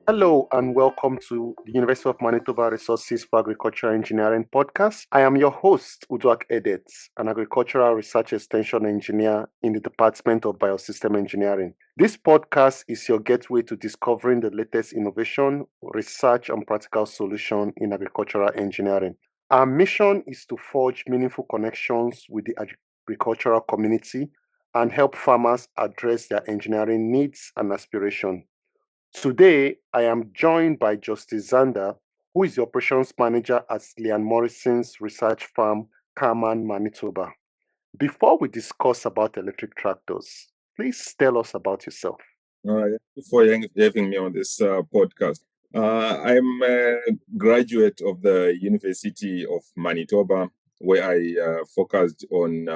Hello and welcome to the University of Manitoba Resources for Agricultural Engineering podcast. I am your host, Uduak Edets, an agricultural research extension engineer in the Department of Biosystem Engineering. This podcast is your gateway to discovering the latest innovation, research, and practical solution in agricultural engineering. Our mission is to forge meaningful connections with the agricultural community and help farmers address their engineering needs and aspirations. Today, I am joined by Justice Zhanda, who is the operations manager at Morrison's Research Farm, Carman, Manitoba. Before we discuss about electric tractors, please tell us about yourself. All right, thank you for having me on this podcast. I'm a graduate of the University of Manitoba, where I focused on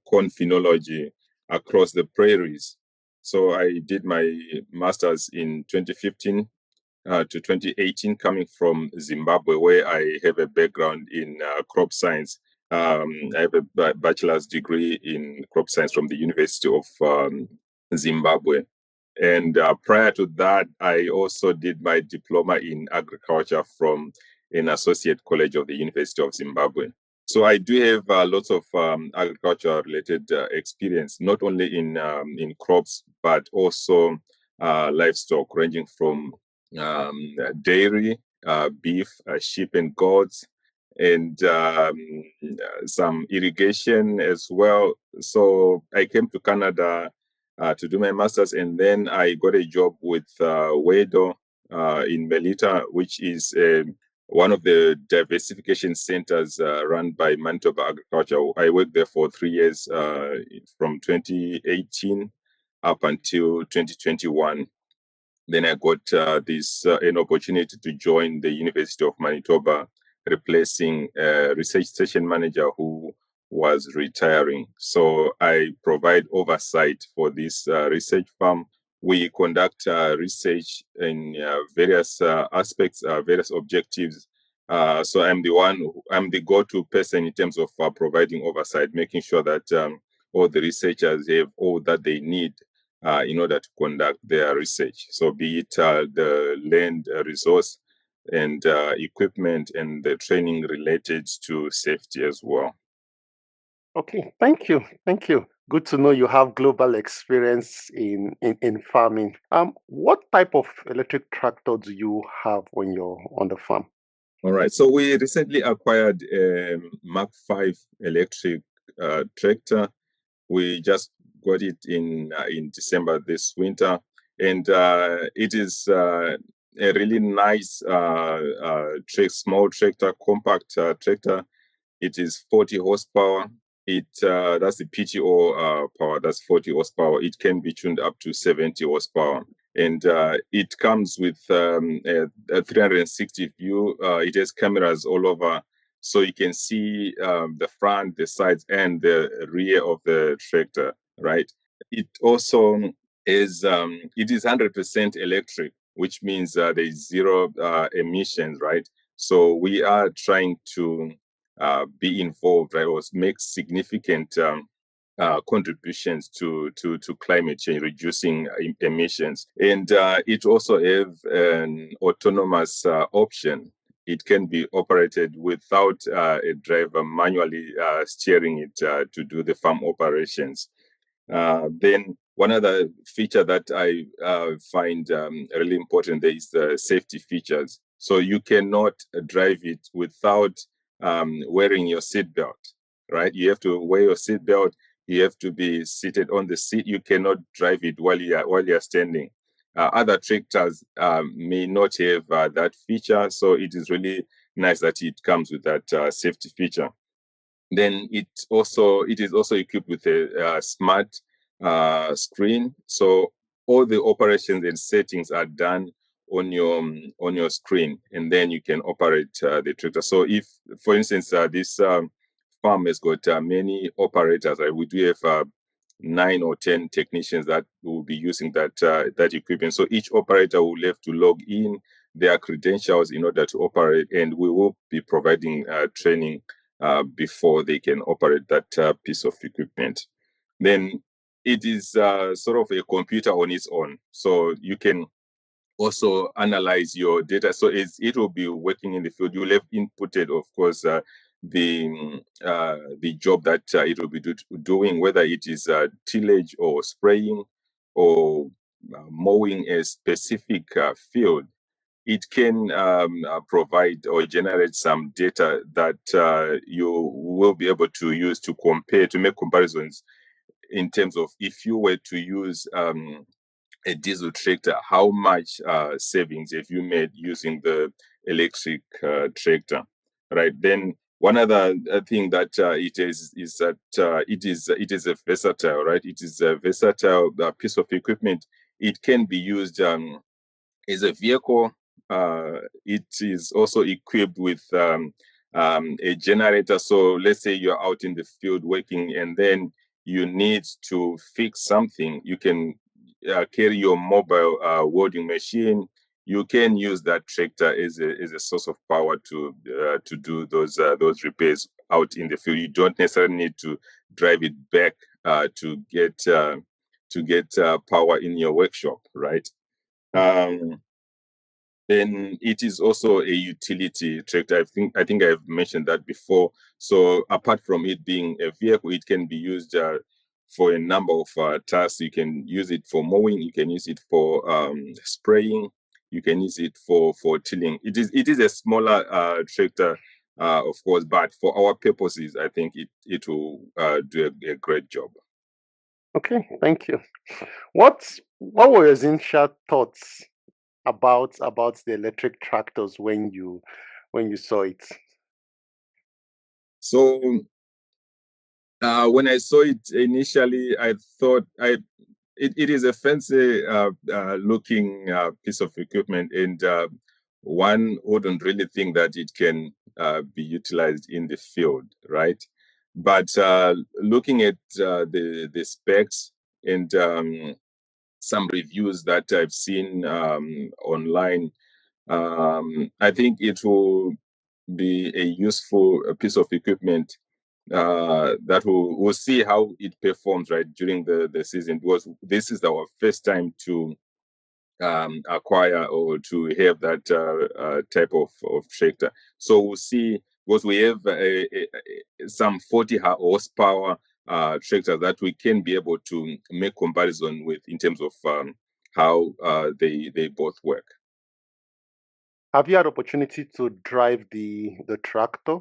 corn phenology across the prairies. So I did my master's in 2015 to 2018, coming from Zimbabwe, where I have a background in crop science. I have a bachelor's degree in crop science from the University of Zimbabwe. And prior to that, I also did my diploma in agriculture from an associate college of the University of Zimbabwe. So I do have lots of agriculture-related experience, not only in crops, but also livestock, ranging from dairy, beef, sheep and goats, and some irrigation as well. So I came to Canada to do my master's, and then I got a job with Wedo in Melita, which is one of the diversification centers run by Manitoba Agriculture. I worked there for 3 years, from 2018 up until 2021. Then I got an opportunity to join the University of Manitoba, replacing a research station manager who was retiring. So I provide oversight for this research farm. We conduct research in various aspects, various objectives. So I'm the go-to person in terms of providing oversight, making sure that all the researchers have all that they need in order to conduct their research. So be it the land resource and equipment and the training related to safety as well. Okay, thank you. Thank you. Good to know you have global experience in farming. What type of electric tractor do you have when you're on the farm? All right. So we recently acquired a Mark 5 electric tractor. We just got it in December this winter, and it is a really nice small tractor, compact tractor. It is 40 horsepower. That's the PTO power. That's 40 horsepower. It can be tuned up to 70 horsepower, and it comes with a 360 view. It has cameras all over, so you can see the front, the sides, and the rear of the tractor. Right. It also is 100% electric, which means there is zero emissions. Right. So we are trying to be involved, right, or make significant contributions to climate change, reducing emissions. And it also have an autonomous option. It can be operated without a driver manually steering it to do the farm operations. Then one other feature that I find really important there is the safety features. So you cannot drive it without wearing your seatbelt, right? You have to wear your seatbelt. You have to be seated on the seat. You cannot drive it while you're standing. Other tractors may not have that feature, so it is really nice that it comes with that safety feature. Then it is also equipped with a smart screen, so all the operations and settings are done on your screen, and then you can operate the tractor. So if, for instance, this farm has got many operators, we do have 9 or 10 technicians that will be using that equipment. So each operator will have to log in their credentials in order to operate, and we will be providing training before they can operate that piece of equipment. Then it is sort of a computer on its own. So you can also analyze your data. So it will be working in the field. You will have inputted, of course, the job that it will be doing, whether it is tillage or spraying or mowing a specific field. It can provide or generate some data that you will be able to use to compare, to make comparisons in terms of if you were to use a diesel tractor, how much savings have you made using the electric tractor, right? Then one other thing that it is that it is a versatile, right? It is a versatile piece of equipment. It can be used as a vehicle. It is also equipped with a generator. So let's say you're out in the field working and then you need to fix something. You can carry your mobile welding machine. You can use that tractor as a source of power to do those repairs out in the field. You don't necessarily need to drive it back to get power in your workshop, right? Then it is also a utility tractor. I think I've mentioned that before. So apart from it being a vehicle, it can be used for a number of tasks. You can use it for mowing. You can use it for spraying. You can use it for tilling. It is a smaller tractor, of course, but for our purposes, I think it will do a great job. Okay, thank you. What were your initial thoughts about the electric tractors when you saw it? So when I saw it initially, I thought it is a fancy looking piece of equipment, and one wouldn't really think that it can be utilized in the field, right? But looking at the specs and some reviews that I've seen online, I think it will be a useful piece of equipment that we'll see how it performs right during the season, because this is our first time to acquire or to have that type of tractor. So we'll see, because we have some 40 horsepower tractors that we can be able to make comparison with in terms of how they both work. Have you had opportunity to drive the tractor?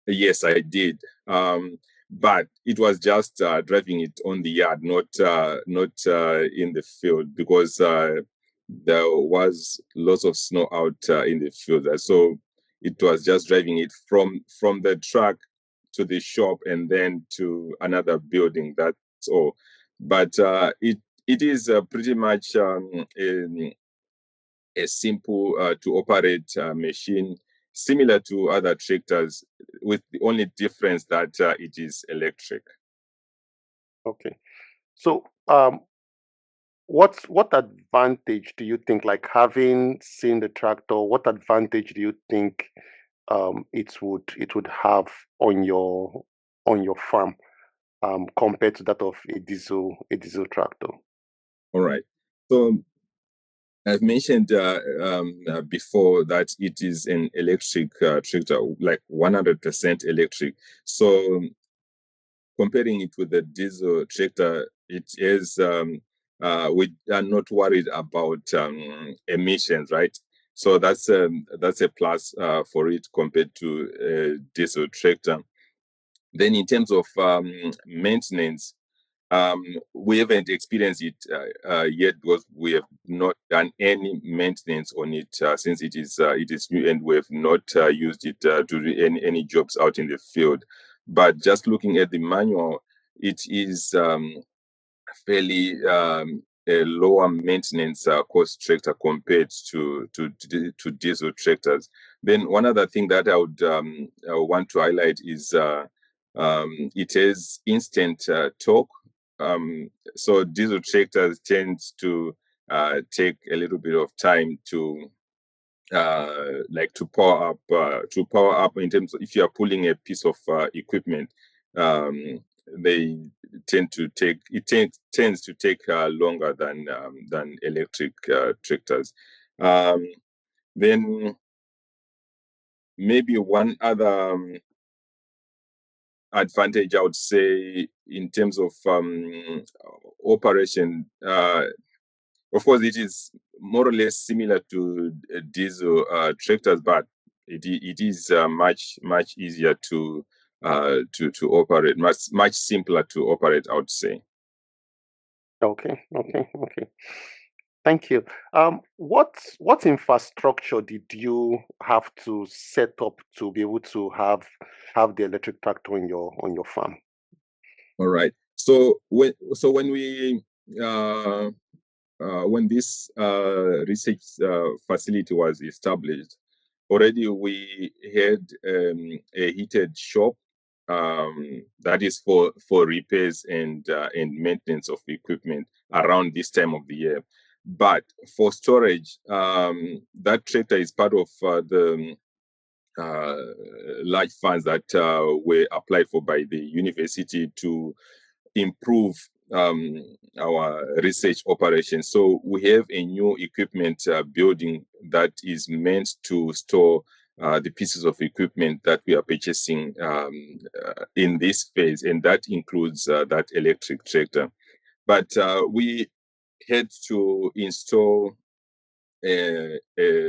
Yes, I did. But it was just driving it on the yard, not in the field, because there was lots of snow out in the field. So it was just driving it from the truck to the shop and then to another building. That's all. But it is pretty much a simple to operate machine, similar to other tractors, with the only difference that it is electric. Okay. So, what advantage do you think, like having seen the tractor, what advantage do you think it would have on your farm compared to that of a diesel tractor? All right. So I've mentioned before that it is an electric tractor, like 100% electric. So comparing it with the diesel tractor, it is we are not worried about emissions, right? So that's a plus for it compared to a diesel tractor. Then in terms of maintenance, we haven't experienced it yet, because we have not done any maintenance on it since it is new, and we have not used it to do any jobs out in the field. But just looking at the manual, it is fairly a lower maintenance cost tractor compared to diesel tractors. Then one other thing that I would want to highlight is it has instant torque. So diesel tractors tend to take a little bit of time to like to power up in terms of if you are pulling a piece of equipment. they tends to take longer than electric tractors. Then maybe one other advantage I would say in terms of operation. Of course, it is more or less similar to diesel tractors, but it is much easier to operate, much simpler to operate, I would say. Okay. Thank you. What infrastructure did you have to set up to be able to have the electric tractor on your farm? All right. So when we when this research facility was established, already we had a heated shop that is for repairs and maintenance of equipment around this time of the year. But for storage, that tractor is part of the uh, large funds that were applied for by the university to improve our research operations. So we have a new equipment building that is meant to store the pieces of equipment that we are purchasing in this phase, and that includes that electric tractor. But we had to install a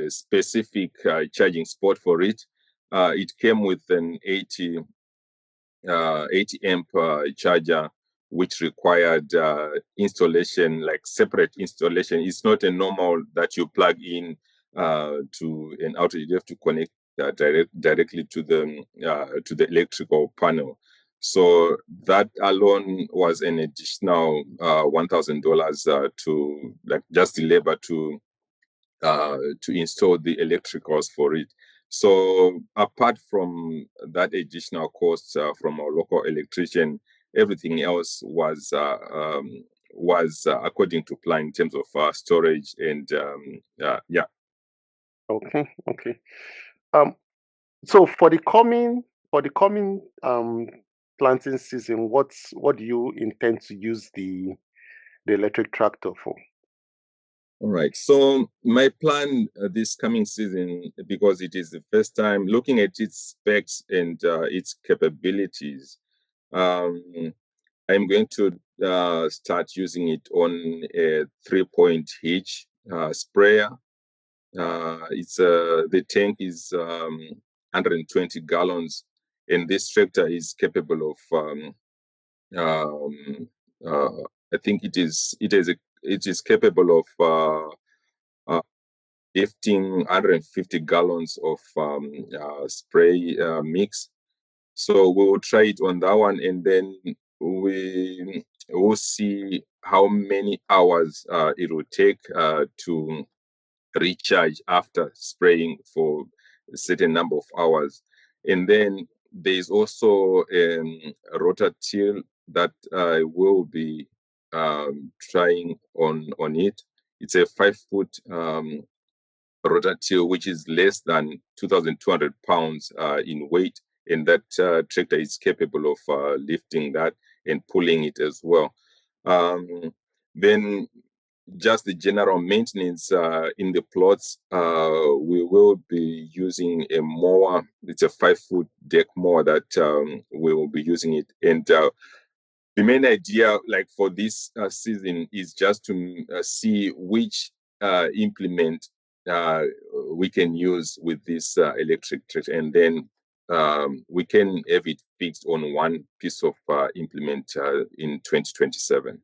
specific charging spot for it. It came with an 80 amp charger, which required installation, like separate installation. It's not a normal that you plug in to an outlet. You have to connect directly to the electrical panel. So that alone was an additional $1,000 to like just the labor to install the electricals for it. So apart from that additional cost from our local electrician, everything else was according to plan in terms of storage and yeah. Okay. Um, so for the coming planting season, what do you intend to use the electric tractor for? All right. So my plan this coming season, because it is the first time looking at its specs and its capabilities, um, I'm going to start using it on a 3-point hitch sprayer. It's the tank is 120 gallons, and this tractor is capable of um, uh, I think it is capable of uh, lifting 150 gallons of spray mix. So we'll try it on that one, and then we will see how many hours it will take to recharge after spraying for a certain number of hours. And then there's also a rotatil that I will be trying on it. It's a 5 foot rotatil, which is less than 2,200 pounds in weight. And that tractor is capable of lifting that and pulling it as well. Then just the general maintenance in the plots, we will be using a mower. It's a 5 foot deck mower that we will be using it. And the main idea, like for this season, is just to see which implement uh, we can use with this electric tractor, and then we can have it fixed on one piece of implement in 2027.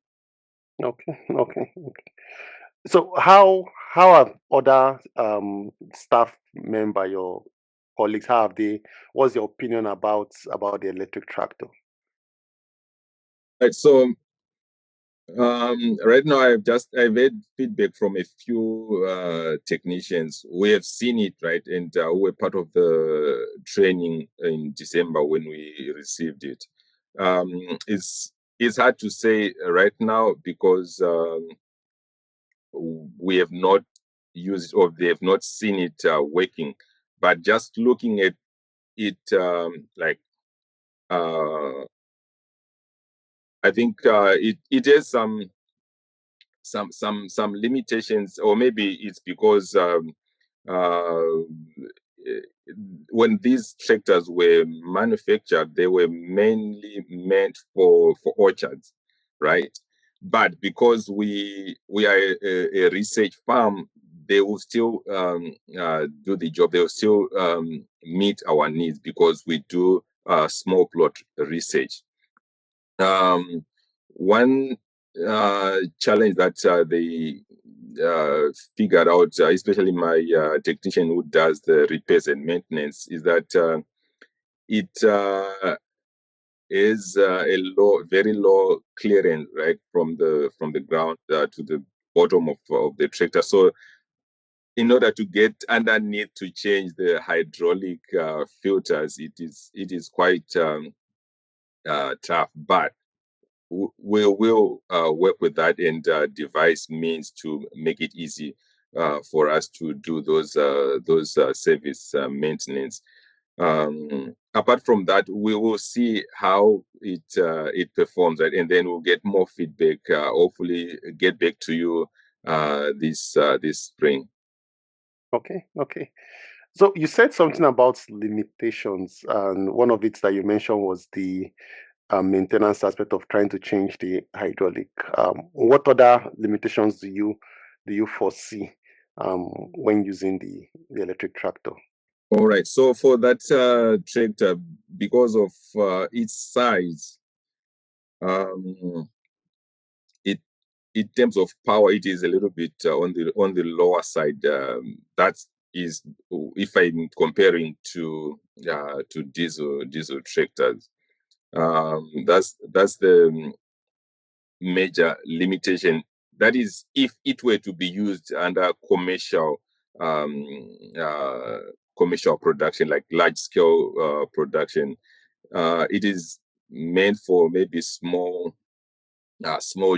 Okay. So how have other staff member, your colleagues, how have they? What's your opinion about the electric tractor? Right. So right now, I've had feedback from a few technicians. We have seen it, right, and we were part of the training in December when we received it. Um, it's it's hard to say right now because we have not used it or they have not seen it working. But just looking at it, like uh, I think it has some limitations, or maybe it's because uh, when these tractors were manufactured, they were mainly meant for orchards, right? But because we are a research farm, they will still do the job. They will still meet our needs because we do small plot research. Um, One challenge that they figured out, especially my technician who does the repairs and maintenance, is that it is a very low clearance, right, from the ground to the bottom of the tractor. So in order to get underneath to change the hydraulic filters, it is quite tough. But we will work with that and devise means to make it easy for us to do those service maintenance. Apart from that, we will see how it performs, right? And then we'll get more feedback. Hopefully, get back to you this spring. Okay. So you said something about limitations, and one of it that you mentioned was the maintenance aspect of trying to change the hydraulic. What other limitations do you foresee when using the electric tractor? All right. So for that tractor, because of its size, um, it in terms of power, it is a little bit on the lower side. That is, if I'm comparing to diesel tractors. That's the major limitation. That is, if it were to be used under um, uh, commercial production, like large scale production, it is meant for maybe small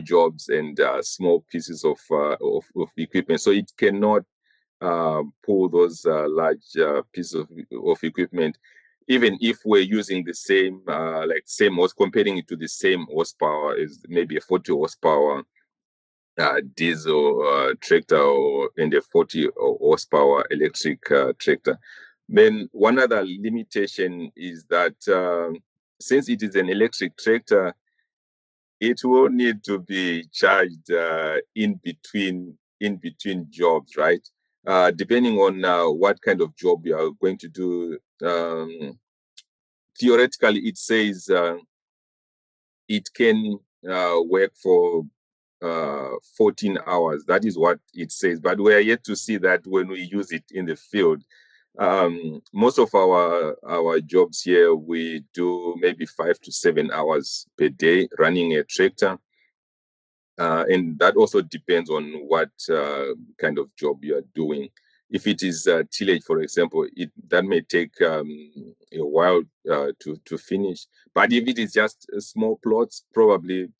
jobs and small pieces of equipment. So it cannot pull those large pieces of equipment, even if we're using the same, comparing it to the same horsepower as maybe a 40 horsepower diesel tractor and a 40 horsepower electric tractor. Then one other limitation is that since it is an electric tractor, it will need to be charged in between jobs, right? Depending on what kind of job you are going to do. Theoretically, it says it can work for 14 hours. That is what it says. But we are yet to see that when we use it in the field. Most of our jobs here, we do maybe 5 to 7 hours per day running a tractor. And that also depends on what kind of job you are doing. If it is tillage, for example, that may take a while to finish. But if it is just small plots, probably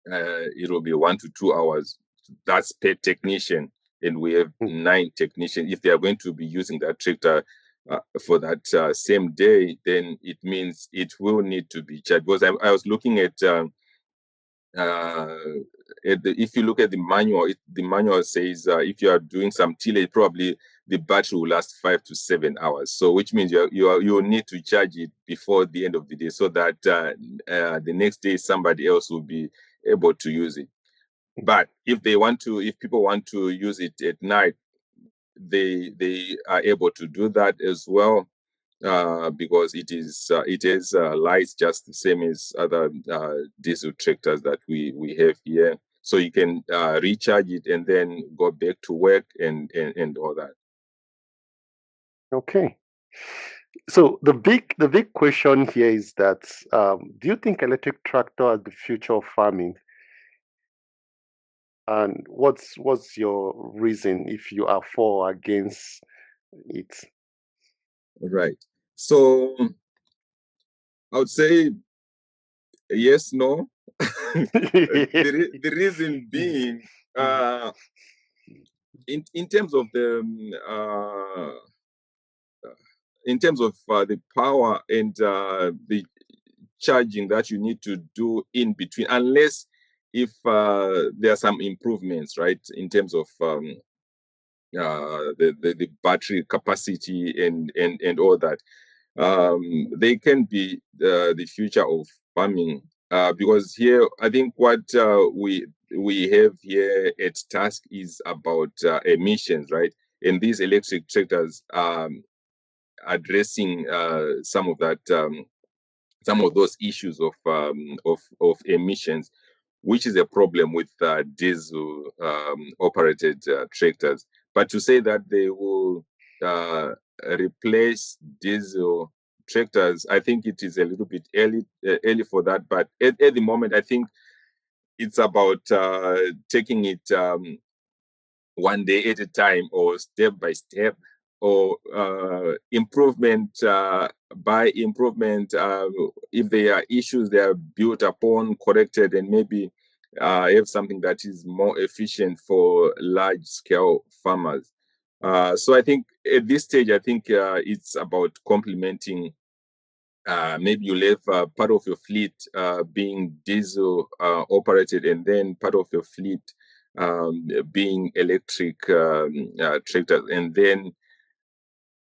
it will be 1 to 2 hours. That's per technician, and we have 9 technicians. If they are going to be using that tractor for that same day, then it means it will need to be charged. Because I was looking at if you look at the manual, the manual says if you are doing some tillage, probably the battery will last 5 to 7 hours. So, which means you will need to charge it before the end of the day, so that the next day somebody else will be able to use it. But if people want to use it at night, they are able to do that as well. Because it is lights just the same as other diesel tractors that we have here. So you can recharge it and then go back to work and all that. Okay. So the big question here is that do you think electric tractor is the future of farming? And what's your reason if you are for or against it? Right. So I would say yes, no. The reason being, in terms of the power and the charging that you need to do in between, unless if there are some improvements, right, in terms of the battery capacity and all that. They can be the future of farming, because here I think what we have here at task is about emissions, right? And these electric tractors addressing some of that, some of those issues of emissions, which is a problem with diesel operated tractors. But to say that they will replace diesel tractors, I think it is a little bit early for that. But at the moment, I think it's about taking it one day at a time, or step by step, or improvement by improvement. If there are issues, they are built upon, corrected, and maybe have something that is more efficient for large scale farmers. So I think at this stage, I think it's about complementing. Maybe you'll have part of your fleet being diesel operated, and then part of your fleet being electric tractors. And then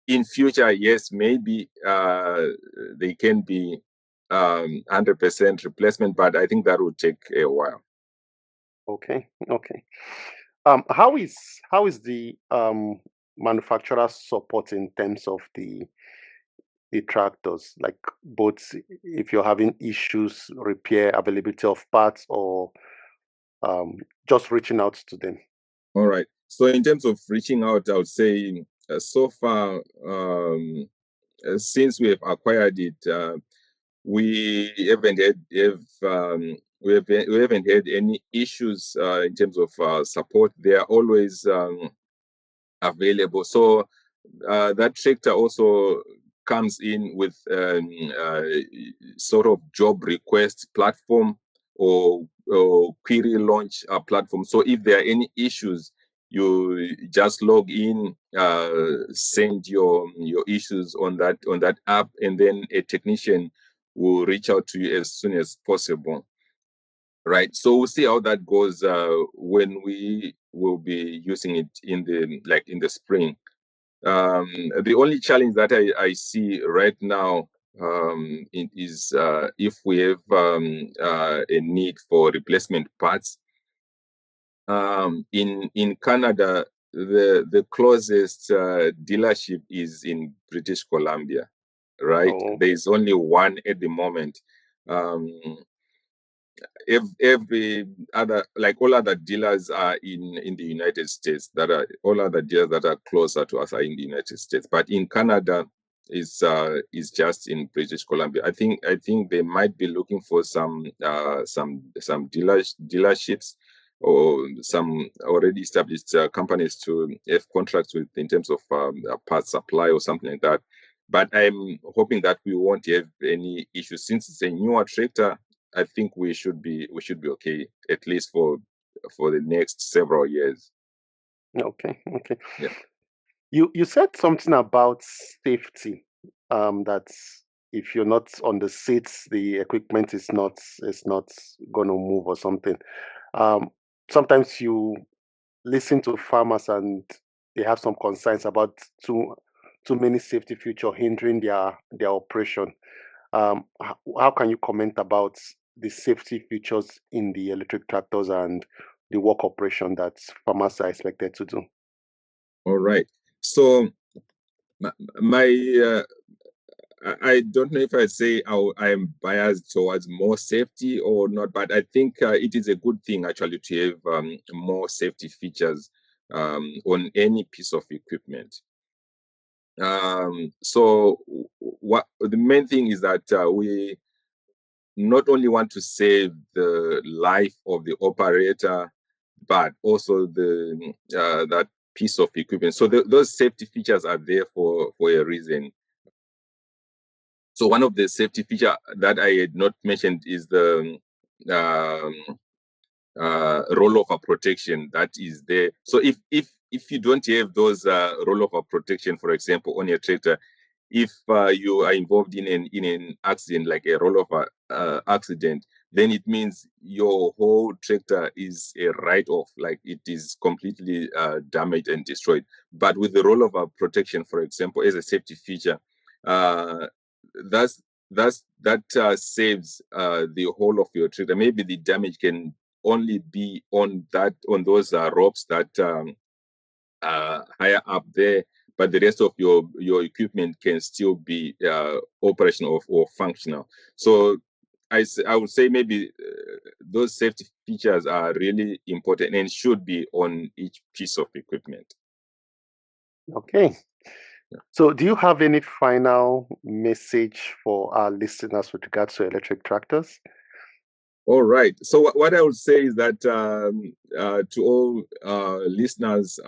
in future, yes, maybe they can be 100% replacement, but I think that would take a while. Okay. How is the manufacturer support in terms of the tractors, like both if you're having issues, repair, availability of parts, or just reaching out to them? All right. So in terms of reaching out, I would say so far, since we have acquired it, we haven't we haven't had any issues in terms of support. They are always available. So that tractor also comes in with sort of job request platform, or query launch platform. So if there are any issues, you just log in, send your issues on that app, and then a technician will reach out to you as soon as possible. Right. So we'll see how that goes when we will be using it in the spring. The only challenge that I see right now is if we have a need for replacement parts. In Canada, the closest dealership is in British Columbia, right? Oh, There is only one at the moment. Every other, like all other dealers, are in the United States. All other dealers that are closer to us are in the United States, but in Canada is just in British Columbia. I think they might be looking for some dealerships, or some already established companies to have contracts with in terms of parts supply or something like that. But I'm hoping that we won't have any issues, since it's a newer tractor. I think we should be okay, at least for the next several years. okay. Yeah. You said something about safety. That if you're not on the seats, the equipment is not gonna move or something. Um, Sometimes you listen to farmers and they have some concerns about too many safety feature hindering their operation. How can you comment about the safety features in the electric tractors and the work operation that farmers are expected to do? All right. So my I don't know if I'd say I am biased towards more safety or not, but I think it is a good thing actually to have more safety features on any piece of equipment. So what the main thing is that we not only want to save the life of the operator, but also the that piece of equipment. So those safety features are there for a reason. So one of the safety feature that I had not mentioned is the um, rollover protection that is there. So if you don't have those rollover protection, for example, on your tractor, if you are involved in an accident, like a rollover accident, then it means your whole tractor is a write-off, like it is completely damaged and destroyed. But with the rollover protection, for example, as a safety feature, uh, that's that saves the whole of your tractor. Maybe the damage can only be on those ropes that higher up there, but the rest of your equipment can still be operational or functional. So I would say maybe those safety features are really important and should be on each piece of equipment. Okay. So, do you have any final message for our listeners with regards to electric tractors? All right. So what I would say is that to all listeners,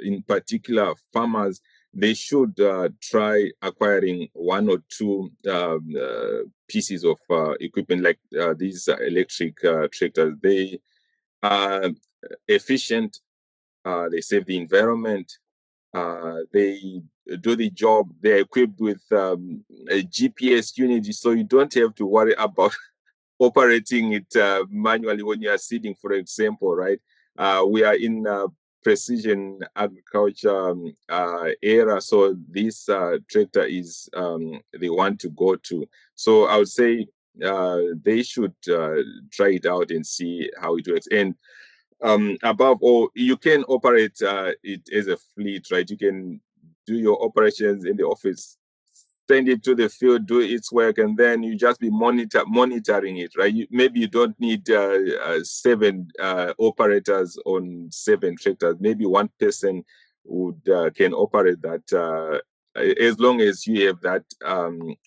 in particular farmers, they should try acquiring one or two pieces of equipment like these electric tractors. They are efficient. They save the environment. They do the job. They're equipped with a GPS unit, so you don't have to worry about operating it manually when you are seeding, for example, right? We are in precision agriculture era, so this tractor is the one to go to. So I would say they should try it out and see how it works. And above all, you can operate it as a fleet, right? You can do your operations in the office, send it to the field, do its work, and then you just be monitoring it, right? Maybe you don't need 7 operators on 7 tractors. Maybe one person would can operate that as long as you have that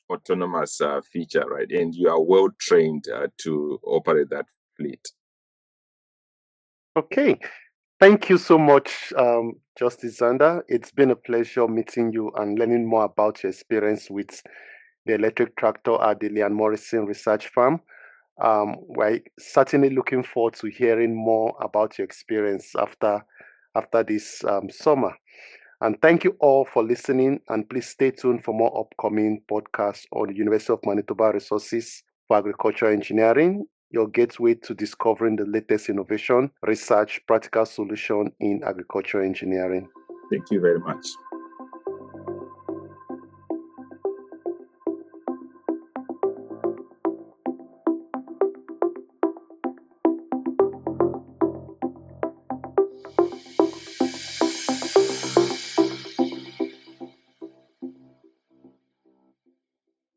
autonomous feature, right? And you are well trained to operate that fleet. Okay. Thank you so much, Justice Zhanda. It's been a pleasure meeting you and learning more about your experience with the electric tractor at the Morrison Research Farm. We're certainly looking forward to hearing more about your experience after this summer. And thank you all for listening. And please stay tuned for more upcoming podcasts on the University of Manitoba Resources for Agricultural Engineering, your gateway to discovering the latest innovation, research, practical solution in agricultural engineering. Thank you very much.